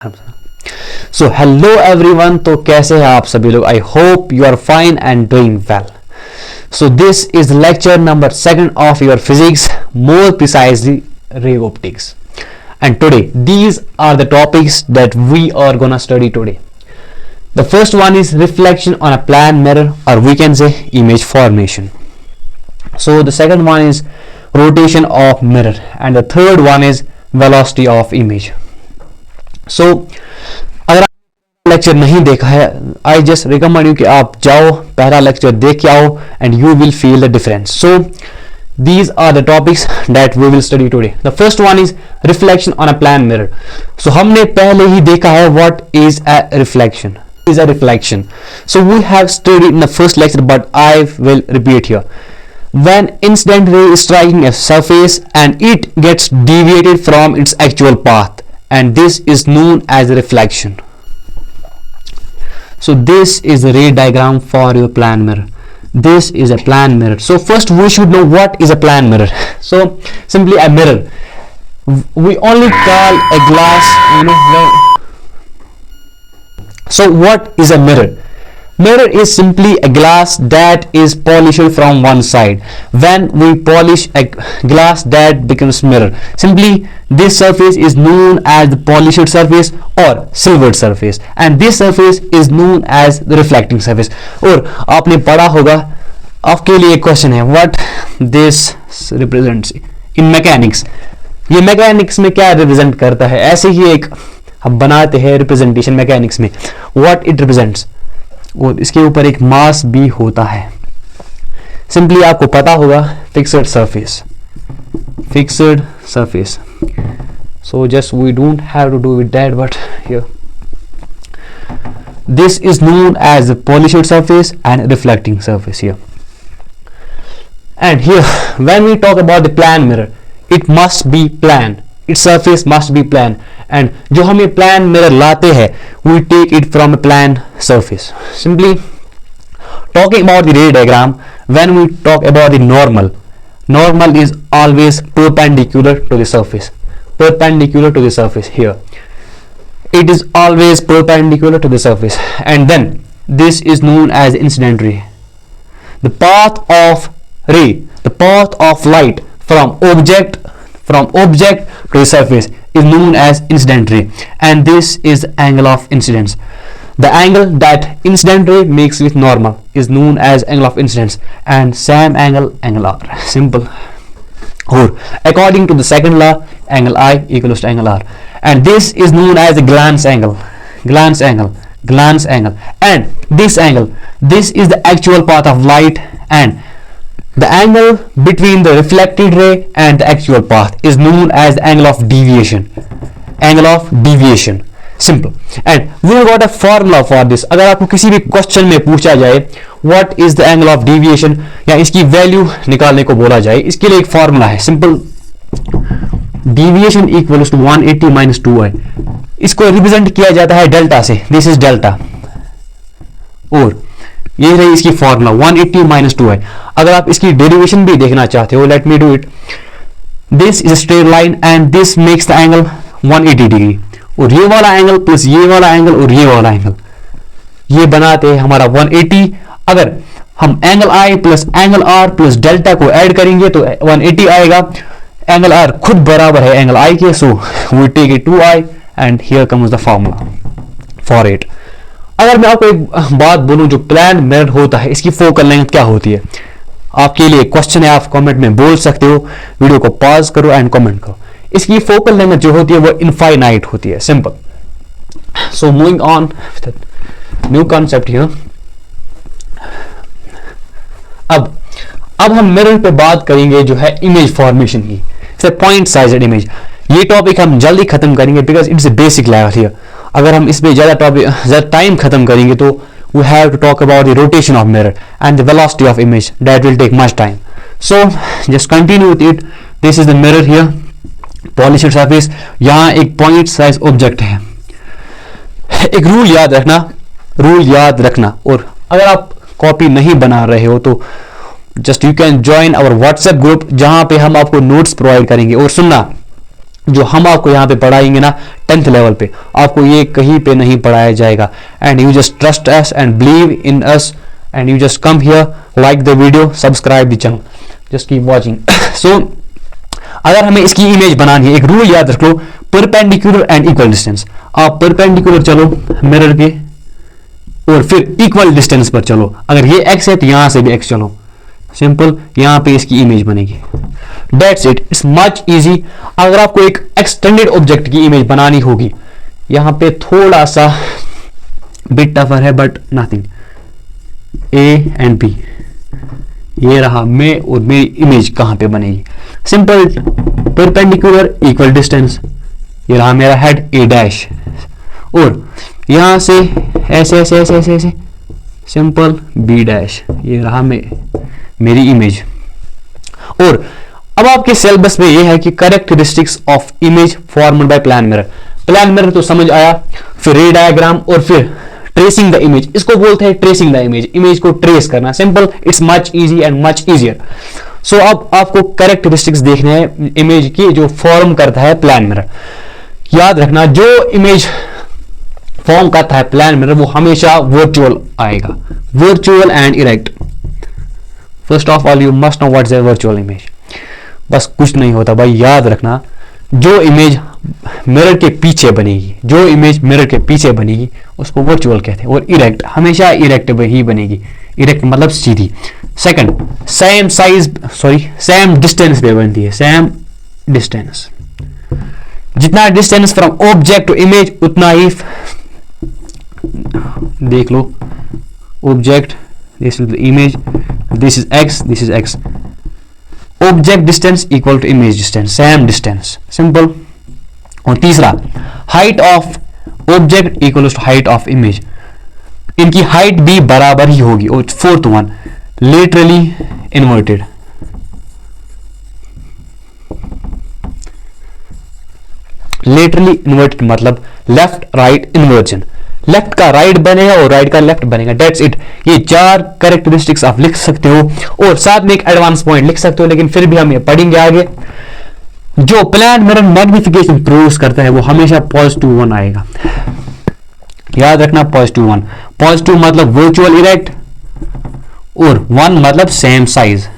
So hello everyone, तो कैसे हैं आप सभी लोग। I hope you are fine and doing well. So this is lecture number 2 of your physics, more precisely ray optics, and today these are the topics that we are gonna study today. The first one is reflection on a plane mirror, or we can say image formation. So the second one is rotation of mirror, and the third one is velocity of image. So अगर आप lecture नहीं देखा है, I just recommend you कि आप जाओ पहला lecture देख के आओ and you will feel the difference. So these are the topics that we will study today. The first one is reflection on a plane mirror. So हमने पहले ही देखा है what is a reflection. Is a reflection. So we have studied in the first lecture, but I will repeat here. When incident ray is striking a surface and it gets deviated from its actual path, and this is known as reflection. So this is the ray diagram for your plane mirror. This is a plane mirror. So first we should know what is a plane mirror. So simply a mirror. We only call a glass, so what is a mirror? Mirror is simply a glass that is polished from one side. When we polish a glass, that becomes mirror. Simply this surface is known as the polished surface or silvered surface, and this surface is known as the reflecting surface. और आपने पढ़ा होगा, आपके लिए एक question है, what this represents in mechanics. ये mechanics में क्या रिप्रेजेंट करता है? ऐसे ही एक हम बनाते हैं रिप्रेजेंटेशन मैकेनिक्स में, what it represents, और इसके ऊपर एक मास भी होता है. सिंपली आपको पता होगा fixed surface. So just we don't have to do with that, but here this is known as the polished surface and reflecting surface here. And here when we talk about the plane mirror, it must be plane, its surface must be plane, and जो हम ये plane mirror लाते हैं, we take it from a plane surface. Simply talking about the ray diagram, when we talk about the normal is always perpendicular to the surface. Here it is always perpendicular to the surface, and then this is known as incident ray. The path of light from object to the surface is known as incident ray, and this is the angle of incidence. The angle that incident ray makes with normal is known as angle of incidence, and same angle R. Simple. Or according to the second law, angle I equals to angle R, and this is known as the glance angle, and this is the actual path of light, and the angle between the reflected ray and the actual path is known as the angle of deviation. Simple. And we have got a formula for this. अगर आपको किसी भी question में पूछा जाए what is the angle of deviation, या इसकी value निकालने को बोला जाए, इसके लिए एक फॉर्मूला है. Simple, deviation equals to 180 minus 2i. इसको रिप्रेजेंट किया जाता है डेल्टा से. दिस इज डेल्टा, और ये रही इसकी फॉर्मूला 180 minus 2i. अगर आप इसकी डेरिवेशन भी देखना चाहते हो, let me do it. This is a straight line and this makes the angle 180 degree, और ये वाला एंगल प्लस ये वाला एंगल और ये वाला एंगल, ये बनाते हैं हमारा 180. अगर हम angle I plus angle R plus delta को ऐड करेंगे तो 180 आएगा. एंगल R खुद बराबर है एंगल I के, so we take it 2i and here comes the formula for it. अगर मैं आपको एक बात बोलूं, जो प्लेन मिरर होता है, इसकी फोकल लेंथ क्या होती है? आपके लिए क्वेश्चन है, आप कमेंट में बोल सकते हो. वीडियो को पॉज करो एंड कमेंट करो. इसकी फोकल लेंथ जो होती है वो इनफाइनाइट होती है. Simple. So moving on new concept here. अब हम मिरर पे बात करेंगे जो है इमेज फॉर्मेशन की, पॉइंट साइज्ड इमेज. ये टॉपिक हम जल्दी खत्म करेंगे because it's a basic level here. अगर हम इस पे ज्यादा टाइम खत्म करेंगे तो we have to talk about the rotation of mirror and the velocity of image. That will take much time. So just continue with it. This is the mirror here, polished surface. यहाँ एक point size object है. एक rule याद रखना, और अगर आप copy नहीं बना रहे हो तो just you can join our WhatsApp group, जहां पे हम आपको नोट्स प्रोवाइड करेंगे. और सुनना, जो हम आपको यहाँ पे पढ़ाएंगे ना 10th लेवल पे, आपको ये कहीं पे नहीं पढ़ाया जाएगा. And you just trust us and believe in us and you just come here, like the video, subscribe the channel, just keep watching. So अगर हमें इसकी इमेज बनानी है, एक रूल याद रख लो, परपेंडिकुलर एंड इक्वल डिस्टेंस. आप परपेंडिकुलर चलो मिरर के और फिर इक्वल डिस्टेंस पर चलो. अगर ये x है तो यहां से भी x चलो. सिंपल, यहां पे इसकी इमेज बनेगी. That's it. It's much easy. अगर आपको एक एक्सटेंडेड ऑब्जेक्ट की इमेज बनानी होगी, यहां पे थोड़ा सा बिट टफर है but nothing. A and B, ये रहा मैं और मेरी इमेज कहां पे बनेगी. सिंपल, परपेंडिकुलर इक्वल डिस्टेंस, ये रहा मेरा हेड A डैश, और यहां से ऐसे ऐसे ऐसे ऐसे ऐसे सिंपल B डैश, ये रहा मेरी इमेज. और अब आपके सिलेबस में यह है कि characteristics of image formed by plane mirror. Plane mirror तो समझ आया, फिर रे डायग्राम और फिर ट्रेसिंग द इमेज. इसको बोलते हैं ट्रेसिंग द इमेज, इमेज को ट्रेस करना. Simple, it's much easy and much easier. So अब आपको कैरेक्टरिस्टिक्स देखने हैं इमेज की जो फॉर्म करता है प्लान मिरर. याद रखना, जो इमेज फॉर्म करता है प्लान मिरर वो हमेशा वर्चुअल आएगा, virtual and erect. First of all you must know what is a virtual image. बस कुछ नहीं होता भाई, याद रखना, जो इमेज मिरर के पीछे बनेगी, जो इमेज मिरर के पीछे बनेगी उसको वर्चुअल कहते हैं. और इरेक्ट हमेशा इरेक्ट ही बनेगी. इरेक्ट मतलब सीधी. Second, same size same distance पे बनती है. सेम डिस्टेंस, जितना distance from object to image उतना ही, देख लो, object, this is the image, this is x, this is x. Object distance equal to image distance, same distance. Simple. और तीसरा, height of object equal to height of image, इनकी height भी बराबर ही होगी. और fourth one, laterally inverted. Laterally inverted मतलब left right inversion. Left का राइट बनेगा और राइट का लेफ्ट बनेगा. That's it. ये 4 कैरेक्टरिस्टिक्स आप लिख सकते हो और साथ में एक एडवांस पॉइंट लिख सकते हो, लेकिन फिर भी हम ये पढ़ेंगे आगे. जो प्लान मिरर मैग्निफिकेशन प्रोड्यूस करता है वो हमेशा +1 आएगा. याद रखना, +1. +2 मतलब वर्चुअल इरेक्ट और 1 मतलब सेम साइज.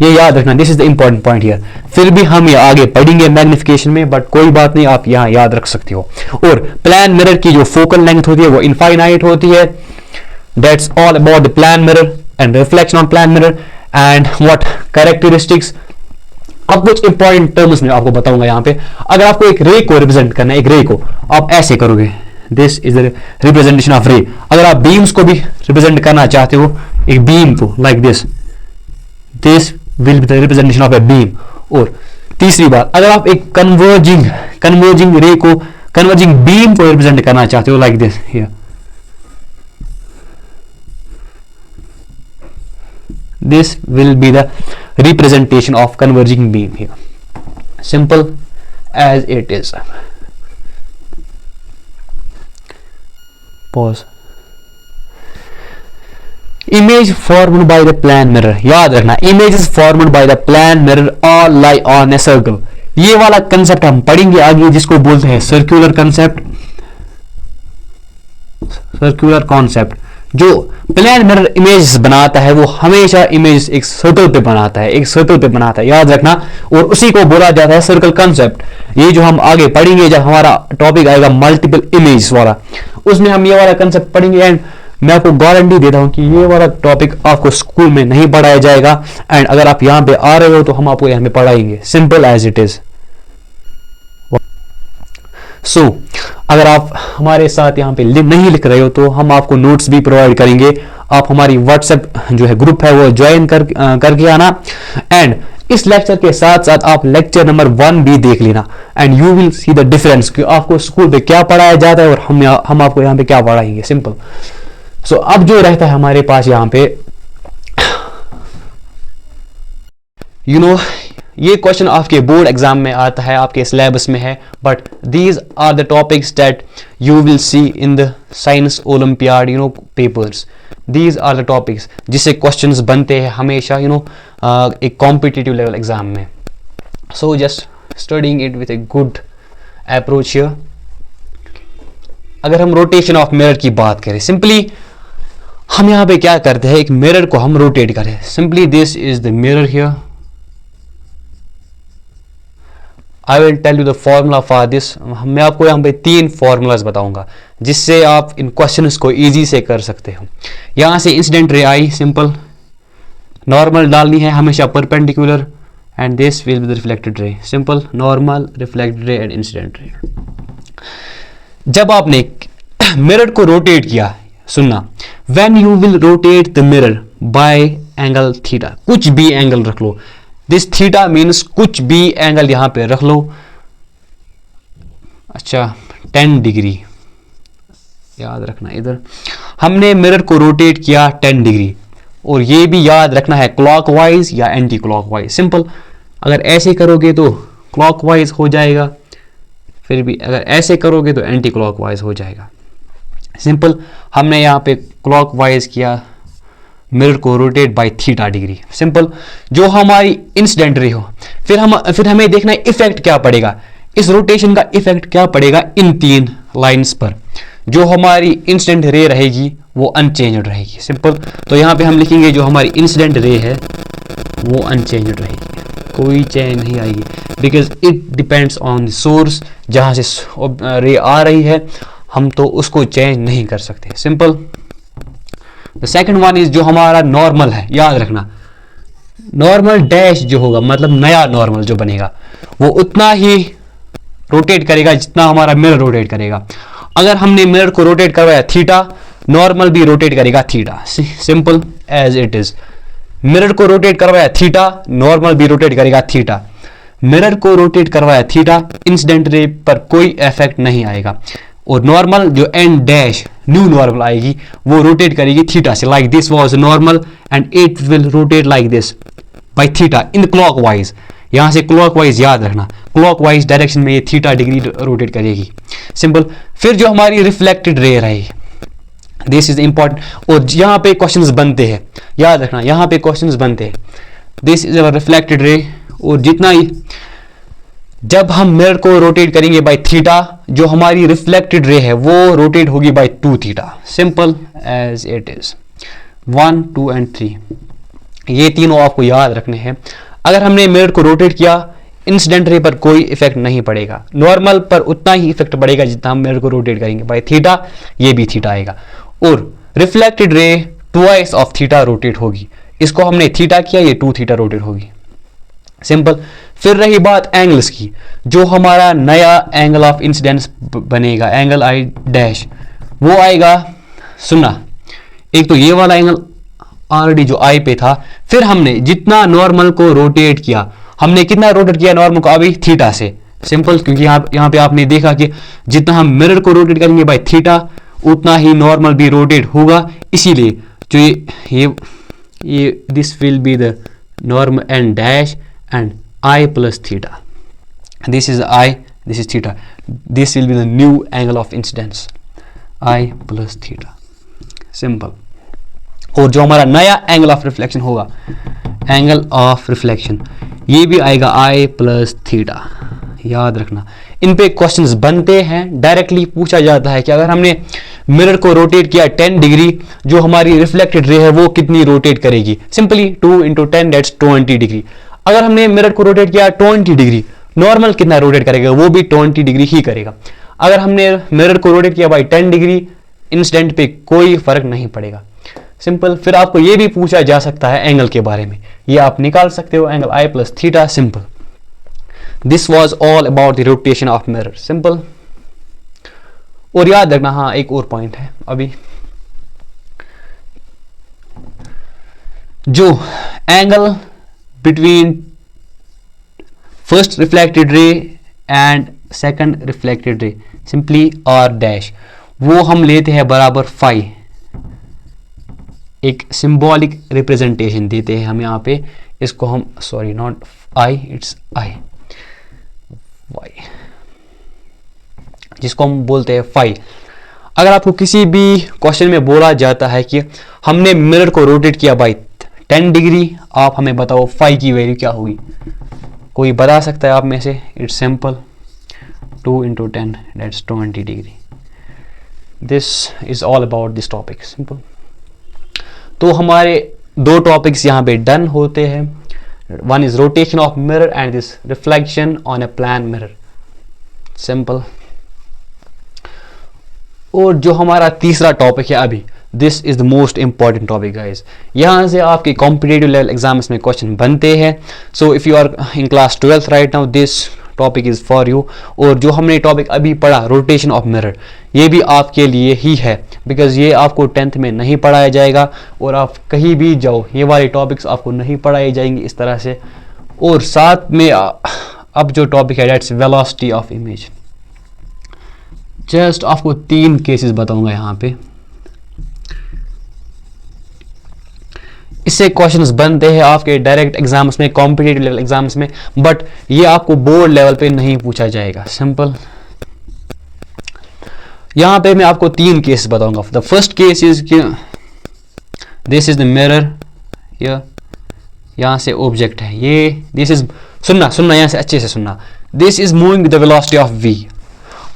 ये याद रखना, this is the important point here. फिर भी हम ये आगे पढ़ेंगे मैग्निफिकेशन में, बट कोई बात नहीं, आप यहां याद रख सकते हो. और प्लान मिरर की जो फोकल लेंथ होती है वो इनफाइनाइट होती है. That's all about the plane mirror and reflection on plane mirror and what characteristics. अब कुछ इंपॉर्टेंट टर्म्स में आपको बताऊंगा यहां पे. अगर आपको एक रे को रिप्रेजेंट करना है, एक रे को आप ऐसे करोगे, this is the representation of रे. अगर आप बीम्स को भी रिप्रेजेंट करना चाहते हो, एक बीम को like this, this will be the representation of a beam. और तीसरी बात, अगर आप एक कन्वर्जिंग रे को, कन्वर्जिंग बीम को रिप्रेजेंट करना चाहते हो like this here, this will be the representation of converging beam here. Simple as it is. Pause. Image formed by the plane mirror. याद रखना, images formed by the plane mirror all lie on a circle. ये वाला concept हम पढ़ेंगे आगे, जिसको बोलते हैं सर्कुलर कंसेप्ट. Circular concept. जो प्लेन मिरर इमेज बनाता है वो हमेशा इमेज एक सर्कल पे बनाता है, एक सर्कल पे बनाता है. याद रखना, और उसी को बोला जाता है सर्कल कंसेप्ट. ये जो हम आगे पढ़ेंगे, जब हमारा टॉपिक आएगा मल्टीपल इमेज वाला, उसमें हम ये वाला कंसेप्ट पढ़ेंगे. एंड मैं आपको गारंटी देता हूं कि ये वाला टॉपिक आपको स्कूल में नहीं पढ़ाया जाएगा. एंड अगर आप यहां पे आ रहे हो तो हम आपको यहां पे पढ़ाएंगे. Simple as it is. So अगर आप हमारे साथ यहाँ पे नहीं लिख रहे हो तो हम आपको नोट्स भी प्रोवाइड करेंगे. आप हमारी व्हाट्सएप जो है ग्रुप है वो ज्वाइन करके आना. एंड इस लेक्चर के साथ साथ आप लेक्चर नंबर 1 भी देख लेना. And you will see the difference कि आपको स्कूल पे क्या पढ़ाया जाता है और हम आपको यहाँ पे क्या पढ़ाएंगे. सिंपल. सो अब जो रहता है हमारे पास यहाँ पे, यू नो, ये क्वेश्चन आपके बोर्ड एग्जाम में आता है, आपके सिलेबस में है. But these are the topics that you will see in the science olympiad, you know, papers. These are the topics जिससे क्वेश्चंस बनते हैं हमेशा, यू नो, एक कॉम्पिटिटिव लेवल एग्जाम में. So just studying it with a good approach here. अगर हम rotation of mirror की बात करें, सिंपली हम यहाँ पे क्या करते हैं, एक मिरर को हम रोटेट करें. Simply this is the mirror here. I will tell you the formula for this. मैं आपको यहाँ पे 3 फॉर्मूलाज बताऊंगा जिससे आप इन क्वेश्चंस को इजी से कर सकते हो. यहाँ से इंसिडेंट रे आई, सिंपल नॉर्मल डालनी है हमेशा perpendicular, and this will be the reflected ray. Simple normal, reflected रे एंड इंसिडेंट रे. जब आपने मिरर को रोटेट किया, सुनना, when you will rotate the mirror bye angle theta, कुछ भी एंगल रख लो, दिस थीटा मीन्स कुछ भी एंगल यहां पे रख लो. अच्छा 10 डिग्री याद रखना. इधर हमने मिरर को रोटेट किया 10 डिग्री, और ये भी याद रखना है क्लॉकवाइज या एंटी क्लॉकवाइज. सिंपल, अगर ऐसे करोगे तो क्लॉकवाइज हो जाएगा, फिर भी अगर ऐसे करोगे तो एंटी क्लॉकवाइज हो जाएगा. सिंपल, हमने यहाँ पे क्लॉकवाइज किया, मिरर को rotate by theta degree. Simple, जो हमारी इंसिडेंट रे हो, फिर हमें देखना है इफेक्ट क्या पड़ेगा, इस रोटेशन का इफेक्ट क्या पड़ेगा इन 3 लाइंस पर. जो हमारी इंसिडेंट रे रहेगी वो अनचेंज्ड रहेगी. सिंपल, तो यहाँ पे हम लिखेंगे जो हमारी इंसिडेंट रे है वो अनचेंज्ड रहेगी, कोई चेंज नहीं आएगी, because it depends on the source. जहाँ से रे आ रही है हम तो उसको चेंज नहीं कर सकते. Simple. The second one is जो हमारा नॉर्मल है, याद रखना नॉर्मल डैश जो होगा, मतलब नया नॉर्मल जो बनेगा वो उतना ही रोटेट करेगा जितना हमारा मिरर रोटेट करेगा. अगर हमने मिरर को रोटेट करवाया थीटा, नॉर्मल भी रोटेट करेगा theta. Simple as it is. Mirror को रोटेट करवाया थीटा, नॉर्मल भी रोटेट करेगा थीटा. मिरर को रोटेट करवाया थीटा, इंसिडेंट रे पर कोई इफेक्ट नहीं आएगा, और नॉर्मल जो एंड डैश न्यू नॉर्मल आएगी वो रोटेट करेगी थीटा से. Like this was normal and it will rotate like this by theta in clockwise. यहां से क्लॉकवाइज याद रखना, क्लॉकवाइज डायरेक्शन में ये थीटा डिग्री रोटेट करेगी. सिंपल. फिर जो हमारी रिफ्लेक्टेड रे रहेगी, दिस इज इंपॉर्टेंट, और यहाँ पे क्वेश्चंस बनते हैं, याद रखना यहाँ पे क्वेश्चंस बनते हैं. This is our reflected ray, और जितना ही जब हम मिरर को रोटेट करेंगे बाय थीटा, जो हमारी रिफ्लेक्टेड रे है वो रोटेट होगी by 2 theta. Simple as it is. 1, 2 and 3 ये तीनों आपको याद रखने हैं. अगर हमने मिरर को रोटेट किया, इंसिडेंट रे पर कोई इफेक्ट नहीं पड़ेगा, नॉर्मल पर उतना ही इफेक्ट पड़ेगा जितना हम मिरर को रोटेट करेंगे बाय थीटा, ये भी थीटा आएगा. और reflected ray twice of theta rotate होगी, इसको हमने थीटा किया, ये 2 थीटा रोटेट होगी. सिंपल. फिर रही बात एंगल्स की, जो हमारा नया एंगल ऑफ इंसिडेंस बनेगा, एंगल आई डैश, वो आएगा, सुनना, एक तो ये वाला एंगल ऑलरेडी जो आई पे था, फिर हमने जितना नॉर्मल को रोटेट किया, हमने कितना रोटेट किया नॉर्मल को अभी थीटा से. सिंपल, क्योंकि यहाँ पे आपने देखा कि जितना हम मिरर को रोटेट करेंगे बाय थीटा उतना ही नॉर्मल भी रोटेट होगा, इसीलिए जो ये this will be the normal and dash and I plus theta. This is I, this is theta. This will be the new angle of incidence. I plus theta. Simple. और जो हमारा नया angle of reflection होगा, angle of reflection, ये भी आएगा I plus theta. याद रखना, इन पे क्वेश्चंस बनते हैं. डायरेक्टली पूछा जाता है कि अगर हमने मिरर को रोटेट किया 10 डिग्री, जो हमारी रिफ्लेक्टेड रे है वो कितनी रोटेट करेगी. Simply 2 × 10 that's 20 degree. अगर हमने मिरर को रोटेट किया 20 डिग्री, नॉर्मल कितना रोटेट करेगा, वो भी 20 डिग्री ही करेगा. अगर हमने मिरर को रोटेट किया बाय 10 डिग्री, इंसिडेंट पे कोई फर्क नहीं पड़ेगा. सिंपल. फिर आपको ये भी पूछा जा सकता है एंगल के बारे में, ये आप निकाल सकते हो, angle I plus theta. Simple. This was all about the rotation of mirror. Simple. और याद रखना, हाँ एक और पॉइंट है, अभी जो angle between first reflected ray and second reflected ray, simply r dash, वो हम लेते हैं बराबर phi. एक सिंबॉलिक रिप्रेजेंटेशन देते हैं हम यहाँ पे, इसको हम sorry not i, it's i, y, जिसको हम बोलते हैं phi. अगर आपको किसी भी क्वेश्चन में बोला जाता है कि हमने मिरर को रोटेट किया बाय 10 डिग्री, आप हमें बताओ फाई की वैल्यू क्या होगी. कोई बता सकता है आप में से? It's simple, 2 into 10 that's 20 degree. This is all about this topic, simple. तो हमारे दो टॉपिक्स यहाँ पे डन होते हैं. One is rotation of mirror and this reflection on a plane mirror, simple. और जो हमारा तीसरा टॉपिक है अभी, this is the most important topic guys. यहाँ से आपके कॉम्पिटेटिव लेवल एग्जाम्स में क्वेश्चन बनते हैं. So if you are in class 12th right now, this topic is for you. और जो हमने टॉपिक अभी पढ़ा रोटेशन ऑफ मिरर, ये भी आपके लिए ही है, बिकॉज ये आपको 10th में नहीं पढ़ाया जाएगा और आप कहीं भी जाओ ये वाले टॉपिक्स आपको नहीं पढ़ाए जाएंगे इस तरह से. और साथ में अब जो टॉपिक है that's velocity of image. Just आपको 3 केसेस बताऊंगा यहाँ पे, इससे क्वेश्चंस बनते हैं आपके डायरेक्ट एग्जाम्स में, कॉम्पिटिटिव लेवल एग्जाम्स में, बट ये आपको बोर्ड लेवल पे नहीं पूछा जाएगा, सिंपल. यहां पे मैं आपको 3 केस बताऊंगा. द फर्स्ट केस इज कि दिस इज द मिरर, यहां से ऑब्जेक्ट है ये, दिस इज, सुनना यहां से अच्छे से सुनना, this is moving with the velocity of v.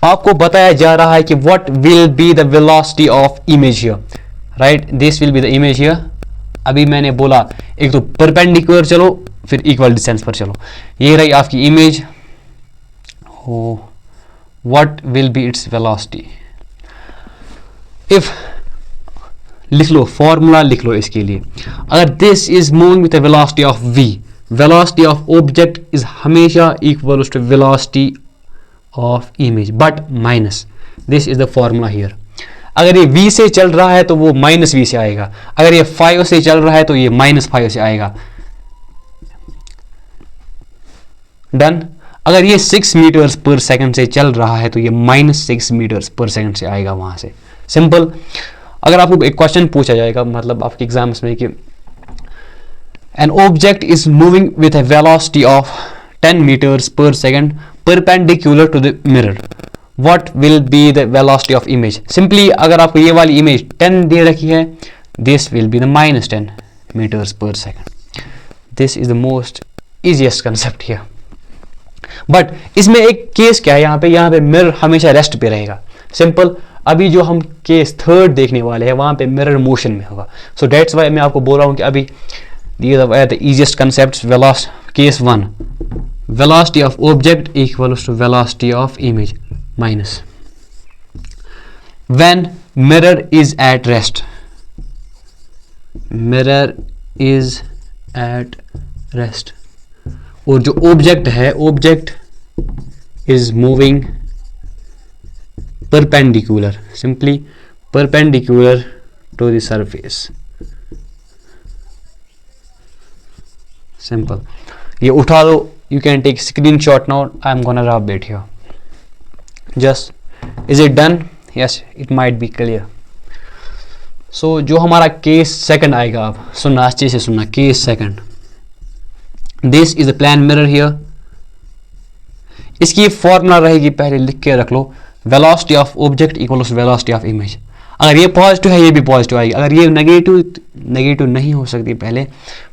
आपको बताया जा रहा है कि what will be the velocity of image here, right. This will be the image here. अभी मैंने बोला एक तो परपेंडिकुलर चलो फिर इक्वल डिस्टेंस पर चलो. ये रही आपकी इमेज. हो what will be its velocity. If लिख लो, फॉर्मूला लिख लो इसके लिए. अगर this is moving with velocity of v, velocity of object is हमेशा equal to velocity of image but minus. This is the formula here. अगर ये v से चल रहा है तो वो माइनस v से आएगा, अगर ये 5 से चल रहा है तो ये -5 से आएगा. डन. अगर ये 6 मीटर्स पर सेकंड से चल रहा है तो ये -6 मीटर्स पर सेकंड से आएगा वहां से, सिंपल. अगर आपको एक क्वेश्चन पूछा जाएगा मतलब आपके एग्जाम्स में कि an object is moving with a velocity of 10 metres per second perpendicular to the mirror, what will be the velocity of image. Simply अगर आपको ये वाली इमेज 10 दे रखी है, this will be the -10 meters per second. This is the most easiest concept here. But इसमें एक case क्या है, यहाँ पे मिरर हमेशा रेस्ट पे रहेगा, सिंपल. अभी जो हम केस 3rd देखने वाले हैं वहां पे मिरर मोशन में होगा. सो डेट्स वाई मैं आपको बोल रहा हूँ कि अभी the easiest concepts. Case 1, velocity of object equals to velocity of image minus when mirror is at rest. Mirror is at rest. और जो ऑब्जेक्ट है, object is moving perpendicular, simply perpendicular to the surface, simple. ये उठा दो, you can take screenshot now. I'm gonna rub it here. Just, is it done? Yes, it might be clear. So जो हमारा case 2nd आएगा, आप सुनना अच्छे से सुनना. Case 2, this is a plane mirror here. इसकी फॉर्मूला रहेगी, पहले लिख के रख लो, velocity of object equal to velocity of image. अगर ये पॉजिटिव है ये भी पॉजिटिव आएगी, अगर ये नेगेटिव नहीं हो सकती पहले,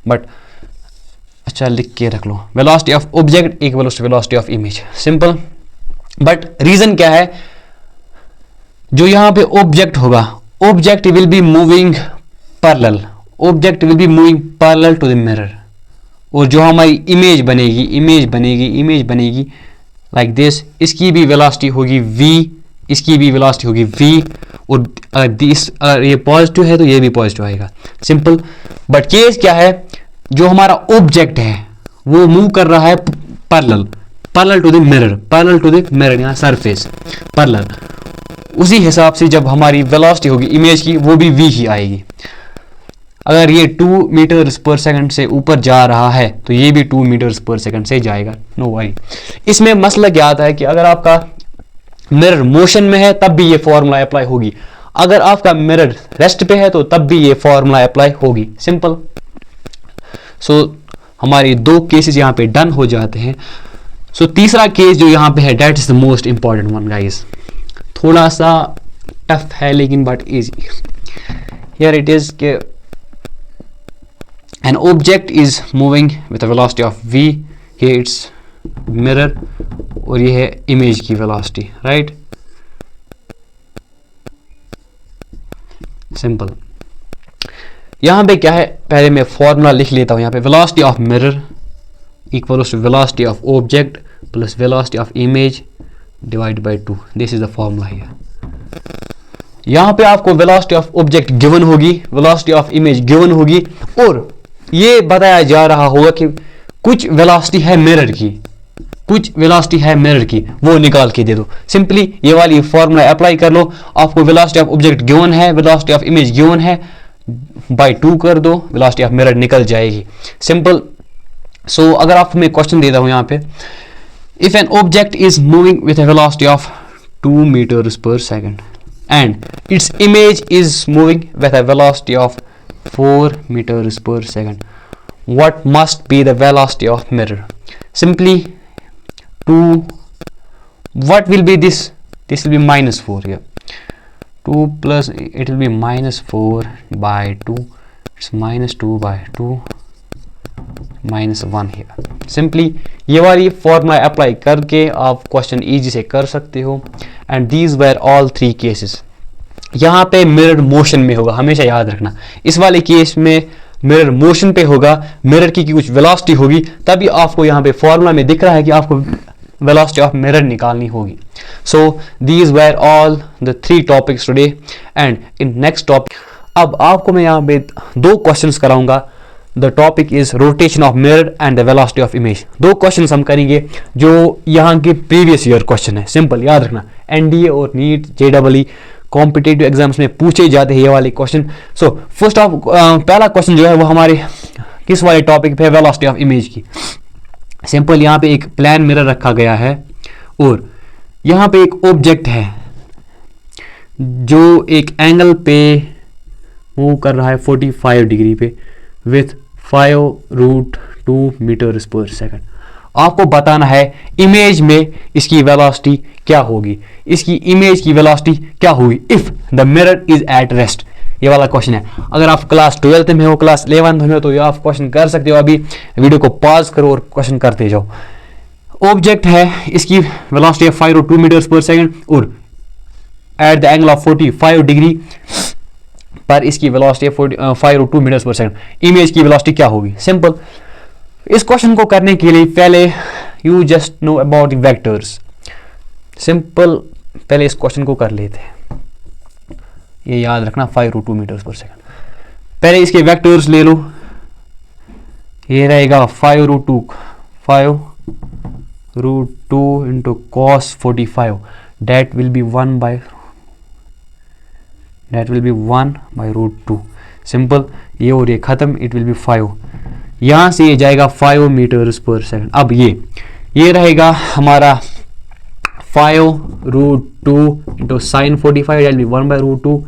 बट अच्छा लिख के रख लो, velocity of object equal to velocity of image, simple. But reason क्या है, जो यहां पे ऑब्जेक्ट होगा, object will be moving parallel, object will be moving parallel to the mirror. और जो हमारी इमेज बनेगी लाइक दिस, इसकी भी वेलोसिटी होगी v, इसकी भी वेलोसिटी होगी v. और अगर ये पॉजिटिव है तो ये भी पॉजिटिव आएगा, सिंपल. बट केस क्या है, जो हमारा ऑब्जेक्ट है वो मूव कर रहा है पैरेलल टू द मिरर, यहाँ सरफेस पैरेलल. उसी हिसाब से जब हमारी वेलोसिटी होगी इमेज की वो भी v ही आएगी. अगर ये 2 मीटर्स पर सेकंड से ऊपर जा रहा है तो ये भी 2 मीटर्स पर सेकंड से जाएगा, नो वरी. इसमें मसला क्या आता है कि अगर आपका मिरर मोशन में है तब भी ये फॉर्मूला अप्लाई होगी, अगर आपका मिरर रेस्ट पे है तो तब भी ये फॉर्मूला अप्लाई होगी, सिंपल. सो हमारे 2 केसेस यहाँ पे डन हो जाते हैं. सो तीसरा केस जो यहाँ पे है, that is the most important one guys. थोड़ा सा टफ है लेकिन but easy. Here it is के an object is moving with a velocity of v. Here it's mirror और ये है इमेज की वेलोसिटी, राइट। सिंपल। यहां पे क्या है, पहले मैं फॉर्मूला लिख लेता हूं। यहां पे velocity of mirror equals to velocity of object plus velocity of image divide by 2। This is the formula here. यहां पे आपको वेलोसिटी ऑफ ऑब्जेक्ट गिवन होगी, वेलोसिटी ऑफ इमेज गिवन होगी, और ये बताया जा रहा होगा कि कुछ वेलोसिटी है मिरर की, कुछ वेलोसिटी है मिरर की, वो निकाल के दे दो। सिंपली ये वाली फॉर्मूला अप्लाई कर लो। आपको वेलोसिटी ऑफ ऑब्जेक्ट गिवन है, वेलोसिटी ऑफ इमेज गिवन है, बाय 2 कर दो, वेलोसिटी ऑफ मिरर निकल जाएगी। सिंपल। सो अगर आपको मैं क्वेश्चन देता हूं यहां पे, if an object is moving with a velocity of 2 metres per second and its image is moving with a velocity of 4 meters per second, what must be the velocity of mirror? Simply 2, what will be this will be minus 4 here, 2 plus it will be minus 4 by 2, it's minus 2 by 2 minus 1 here. Simply ये वाली formula apply करके आप question easy से कर सकते हो। And these were all 3 cases. यहाँ पे मिरर मोशन में होगा, हमेशा याद रखना। इस वाले केस में मिरर मोशन पे होगा, मिरर की कुछ वेलोसिटी होगी, तभी आपको यहाँ पे फॉर्मूला में दिख रहा है कि आपको वेलोसिटी ऑफ मिरर निकालनी होगी। So these were all the 3 topics today and in next topic अब आपको मैं यहाँ पे 2 क्वेश्चंस कराऊंगा। The topic is rotation of mirror and the velocity of image. 2 questions हम करेंगे जो यहाँ के प्रीवियस ईयर क्वेश्चन है। सिंपल याद रखना, एनडीए और नीट जेईई कॉम्पिटेटिव एग्जाम्स में पूछे जाते हैं ये वाले क्वेश्चन। सो फर्स्ट ऑफ पहला क्वेश्चन जो है वो हमारे किस वाले टॉपिक पे, वेलोसिटी ऑफ इमेज की। सिंपल, यहाँ पे एक प्लेन मिरर रखा गया है और यहाँ पे एक ऑब्जेक्ट है जो एक एंगल पे मूव कर रहा है 45 डिग्री पे विथ 5√2 मीटर्स पर सेकंड। आपको बताना है इमेज में इसकी वेलोसिटी क्या होगी, इसकी इमेज की वेलोसिटी क्या होगी if the mirror is at rest. ये वाला क्वेश्चन है। अगर आप क्लास 12th में हो, क्लास 11th में हो, तो ये आप क्वेश्चन कर सकते हो। अभी वीडियो को पॉज करो और क्वेश्चन करते जाओ। ऑब्जेक्ट है, इसकी वेलोसिटी है 5√2 मीटर्स पर सेकंड और at the angle of 45 degree पर इसकी वेलोसिटी है 5√2 मीटर्स पर सेकंड। इमेज की वेलोसिटी क्या होगी? सिंपल, इस क्वेश्चन को करने के लिए पहले you just know about the vectors. Simple, पहले इस क्वेश्चन को कर लेते हैं। ये याद रखना 5√2 मीटर्स पर सेकंड। पहले इसके वेक्टर्स ले लो। ये रहेगा 5√2 into cos 45 that will be 1 by √2। Simple, ये और ये खत्म, इट विल बी 5। यहां से ये जाएगा 5 मीटर्स पर सेकंड। अब ये रहेगा हमारा 5√2 into sin 45 that will be 1 by √2।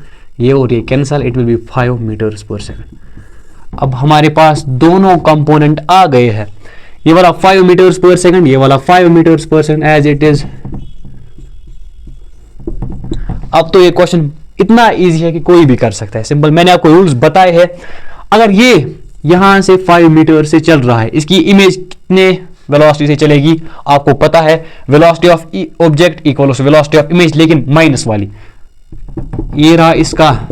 ये और ये cancel, it will be 5 metres per second. अब हमारे पास दोनों कंपोनेंट आ गए हैं। ये वाला 5 मीटर्स पर सेकंड, ये वाला 5 metres per second as it is. अब तो ये क्वेश्चन इतना इजी है कि कोई भी कर सकता है। सिंपल, मैंने आपको रूल्स बताए हैं। अगर ये यहां से 5 मीटर से चल रहा है, इसकी इमेज कितने वेलोसिटी से चलेगी आपको पता है। Velocity of object equal to velocity of image, लेकिन माइनस वाली। ये रहा इसका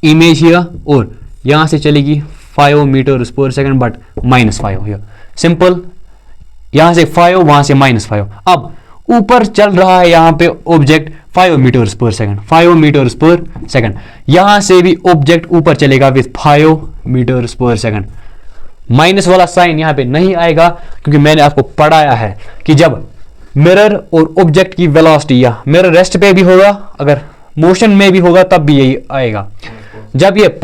इमेज हियर और यहां से चलेगी 5 metres per second but -5 here. Simple, यहां से 5 वहां से -5। अब ऊपर चल रहा है यहां पे object 5 metres per second, 5 metres per second. यहां से भी ऑब्जेक्ट ऊपर चलेगा with 5 metres per second. Minus वाला साइन यहां पे नहीं आएगा क्योंकि मैंने आपको पढ़ाया है कि जब मिरर और ऑब्जेक्ट की वेलोसिटी या मिरर रेस्ट पे भी होगा, अगर मोशन में भी होगा तब भी यही आएगा। जब ये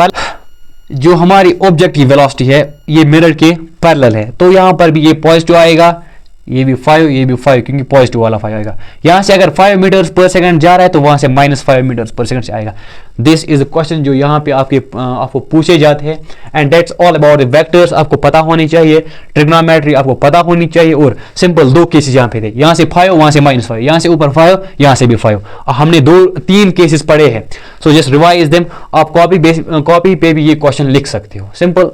जो हमारी ऑब्जेक्ट की वेलोसिटी है ये मिरर के पैरेलल है, तो यहां पर भी ये पॉजिटिव आएगा, ये भी 5, ये भी 5, क्योंकि पॉजिटिव वाला 5 आएगा। यहां से अगर 5 मीटर्स पर सेकंड जा रहा है तो वहां से -5 मीटर्स पर सेकंड से आएगा। दिस इज द क्वेश्चन जो यहां पे आपको पूछे जाते हैं। And that's all about the vectors. आपको पता होनी चाहिए, ट्रिग्नोमेट्री आपको पता होनी चाहिए। और सिंपल 2 केसेस यहां पे थे, यहां से 5 वहां से -5, यहां से ऊपर 5 यहां से भी 5। हमने 2-3 केसेस पढ़े हैं। So just revise them. आप कॉपी पे भी ये क्वेश्चन लिख सकते हो। Simple.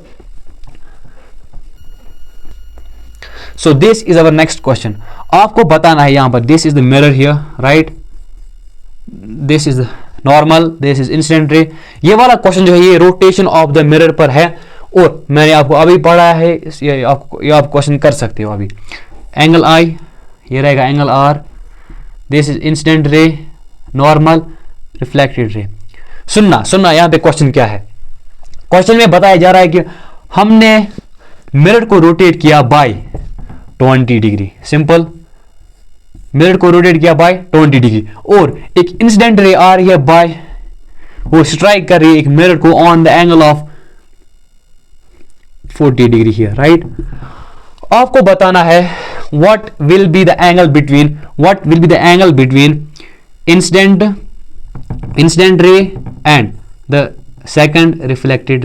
So this is our next question. आपको बताना है यहाँ पर this is the mirror here, right, this is normal, this is incident रे. ये वाला क्वेश्चन जो है ये रोटेशन ऑफ द मिरर पर है और मैंने आपको अभी पढ़ा है, ये आप क्वेश्चन कर सकते हो अभी. एंगल आई, ये रहेगा angle R, this is incident ray, normal, reflected ray. सुनना यहाँ पे क्वेश्चन क्या है. क्वेश्चन में बताया जा रहा है कि हमने मिरर को रोटेट किया बाय 20 डिग्री. सिंपल, मिरर को रोटेट किया बाय 20 डिग्री और एक इंसिडेंट रे आ रही है बाय, वो स्ट्राइक कर रही है एक मिरर को on the angle of 40 degree here, right. आपको बताना है what will be the angle between incident ray and the second reflected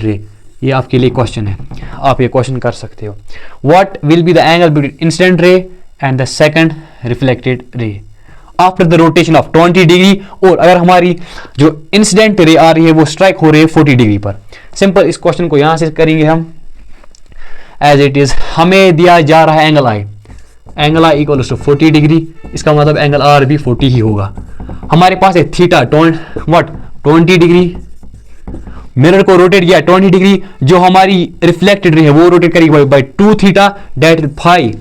ray. ये आपके लिए क्वेश्चन है, आप ये क्वेश्चन कर सकते हो. What will be the angle between incident ray and the second reflected ray after the rotation of 20 degree, और अगर हमारी जो इंसिडेंट रे आ रही है वो स्ट्राइक हो रही है 40 डिग्री पर. सिंपल, इस क्वेश्चन को यहां से करेंगे हम एज इट इज. हमें दिया जा रहा है angle I equal to 40 degree, इसका मतलब एंगल आर भी 40 ही होगा. हमारे पास है थीटा 20 डिग्री, मिरर को रोटेट किया 20 डिग्री, जो हमारी रिफ्लेक्टेड रे है वो रोटेट करेगी by 2 theta, that is phi.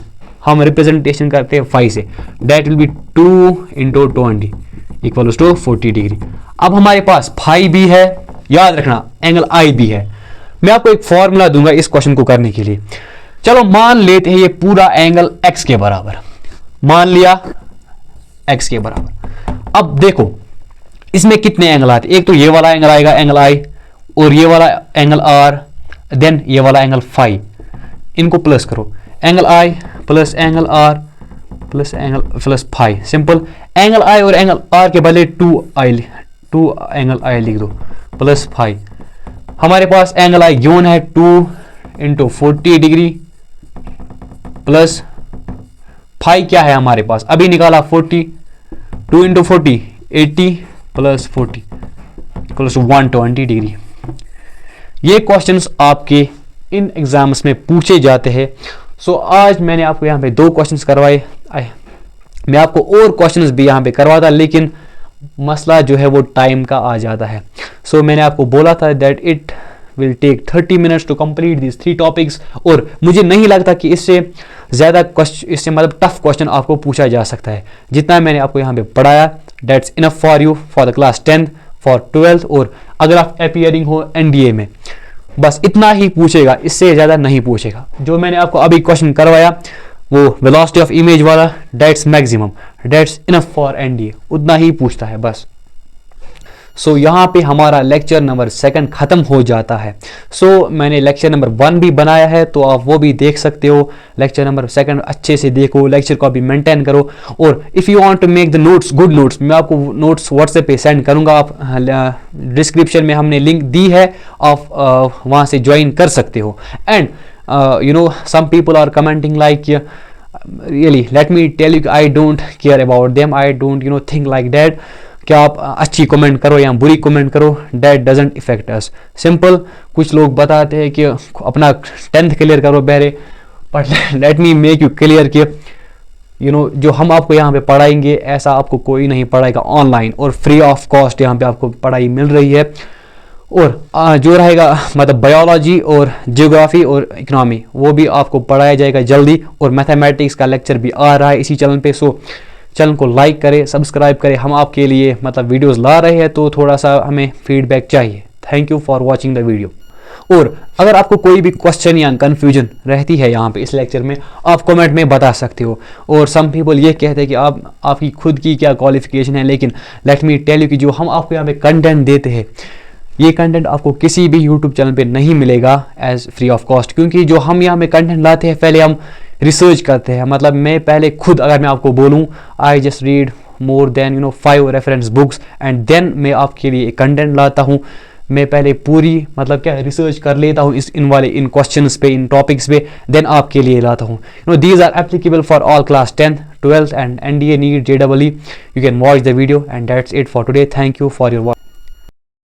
हम रिप्रेजेंटेशन करते हैं फाई से, that will be 2 into 20 equal to 40 degree. अब हमारे पास फाई भी है, याद रखना एंगल आई भी है. मैं आपको एक फॉर्मूला दूंगा इस क्वेश्चन को करने के लिए. चलो मान लेते हैं ये पूरा एंगल x के बराबर, मान लिया x के बराबर. अब देखो इसमें कितने एंगल आते हैं. एक तो ये वाला एंगल आएगा एंगल आई, और ये वाला एंगल आर, देन ये वाला एंगल फाई. इनको प्लस करो, angle I plus angle R plus phi. Simple, angle I और एंगल आर के बदले 2 एंगल आई लिख दो प्लस फाई. हमारे पास एंगल आई गिवन है 2 into 40 डिग्री प्लस फाई क्या है हमारे पास अभी निकाला 40, 2 into 40 80 प्लस 40 इक्वल्स 120 डिग्री. ये क्वेश्चंस आपके इन एग्जाम्स में पूछे जाते हैं. सो आज मैंने आपको यहाँ पे 2 क्वेश्चंस करवाए. मैं आपको और क्वेश्चंस भी यहाँ पे करवाता, लेकिन मसला जो है वो टाइम का आ जाता है. सो मैंने आपको बोला था that it will take 30 minutes to complete this 3 topics, और मुझे नहीं लगता कि इससे ज़्यादा इससे मतलब टफ क्वेश्चन आपको पूछा जा सकता है. जितना मैंने आपको यहाँ पे पढ़ाया that's enough for you for the class 10th, for 12th, और अगर आप अपीयरिंग हो NDA में बस इतना ही पूछेगा, इससे ज़्यादा नहीं पूछेगा. जो मैंने आपको अभी क्वेश्चन करवाया वो वेलोसिटी ऑफ इमेज वाला, that's maximum, that's enough for NDA, उतना ही पूछता है बस. सो यहाँ पे हमारा लेक्चर नंबर 2 खत्म हो जाता है. सो मैंने लेक्चर नंबर 1 भी बनाया है, तो आप वो भी देख सकते हो. लेक्चर नंबर 2 अच्छे से देखो, लेक्चर को अभी मेंटेन करो. और if you want to make the notes, good notes, मैं आपको नोट्स व्हाट्सएप पे सेंड करूँगा. आप डिस्क्रिप्शन में हमने लिंक दी है, आप वहाँ से ज्वाइन कर सकते हो. And you know, some people are commenting like really let me tell you I don't care about them, I don't think like that. क्या आप अच्छी कमेंट करो या बुरी कमेंट करो, that doesn't affect us. Simple, कुछ लोग बताते हैं कि अपना 10th क्लियर करो पहले, but let me make you clear कि जो हम आपको यहाँ पे पढ़ाएंगे ऐसा आपको कोई नहीं पढ़ाएगा. ऑनलाइन और फ्री ऑफ कॉस्ट यहाँ पे आपको पढ़ाई मिल रही है. और जो रहेगा मतलब बायोलॉजी और जियोग्राफी और इकोनॉमी वो भी आपको पढ़ाया जाएगा जल्दी. और मैथमेटिक्स का लेक्चर भी आ रहा है इसी चैनल पे. सो चैनल को लाइक करें, सब्सक्राइब करें. हम आपके लिए मतलब वीडियोस ला रहे हैं, तो थोड़ा सा हमें फीडबैक चाहिए. Thank you for watching the video. और अगर आपको कोई भी क्वेश्चन या कन्फ्यूजन रहती है यहाँ पे इस लेक्चर में, आप कमेंट में बता सकते हो. और सम पीपल ये कहते हैं कि आपकी खुद की क्या क्वालिफिकेशन है, लेकिन लेट मी टेल यू कि जो हम आपको यहाँ पे कंटेंट देते हैं, ये कंटेंट आपको किसी भी यूट्यूब चैनल पे नहीं मिलेगा एज फ्री ऑफ कॉस्ट. क्योंकि जो हम यहाँ पे कंटेंट लाते हैं पहले हम रिसर्च करते हैं. मतलब मैं पहले खुद अगर मैं आपको बोलूँ, I just read more than 5 reference books and then मैं आपके लिए कंटेंट लाता हूँ. मैं पहले पूरी मतलब क्या रिसर्च कर लेता हूँ इन क्वेश्चंस पे, इन टॉपिक्स पे, देन आपके लिए लाता हूँ. These are applicable for all class 10th, 12th एंड NDA, NEET, JEE. You can watch the video and that's it for today. Thank you for your watch.